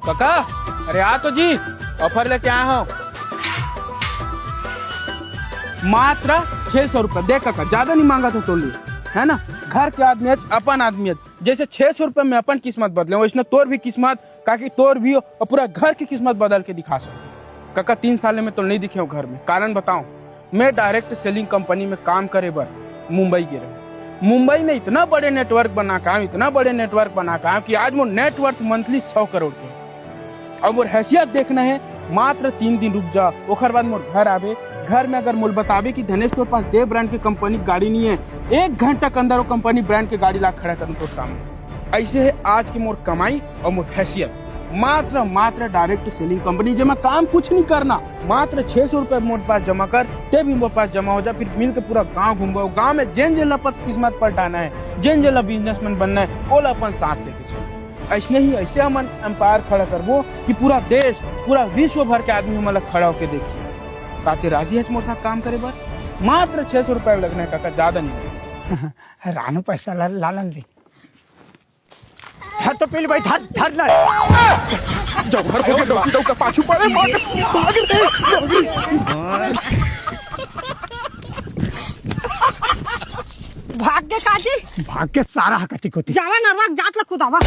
काका अरे आ तो जी ऑफर लेके आया हूँ मात्र 600 रुपये। देख काका ज्यादा नहीं मांगा था तो लिए है ना। घर के आदमी है अपन आदमी है, जैसे 600 रुपये में अपन किस्मत बदले वैसे तोर भी किस्मत काकि तोर भी और पूरा घर की किस्मत बदल के दिखा सको। काका 3 साल में तो नहीं दिखे हो घर में। कारण बताऊं, मैं डायरेक्ट सेलिंग कंपनी में काम करे बर मुंबई के रहे। मुंबई में इतना बड़े नेटवर्क बना काम, इतना बड़े नेटवर्क बना काम कि आज मोर नेटवर्क मंथली 100 करोड़ के। अब मोर हैसियत देखना है, मात्र 3 दिन रुक जा ओखर बाद मोर घर आवे। घर में अगर मोल बतावे कि धनेश तोर पास दे ब्रांड के कंपनी गाड़ी नहीं है, 1 घंटा के अंदर वो कंपनी ब्रांड के गाड़ी ला खड़ा करूँ तोर सामने। ऐसे है आज की मोर कमाई और मोर हैसियत। मात्र डायरेक्ट सेलिंग कंपनी जमा काम कुछ नहीं करना, मात्र 600 रुपये मोर पास जमा कर, ते भी मोर पास जमा हो जा। फिर मिल के पूरा गाँव घूमो, गाँव में जेन जेला पर किस्मत पलटाना है, जेन जेला बिजनेसमैन बनना है, ओला अपन साथ लेके चलो। ऐसे ही ऐसे हम एम्पायर खड़ा करबो कि पूरा देश पूरा विश्व भर के आदमी हमारा खड़ा होके देखिए। काके राजी है मोर साथ काम करे बर। मात्र 600 रुपये लगना है काका, ज्यादा नहीं। रानू पैसा लालन दे तो पहले भाई धर ना जब घर को डॉक्टर का पाछू पड़े भाग के काजी भाग के सारा हकती कोती जावा नरवाक जात ला कुदावा।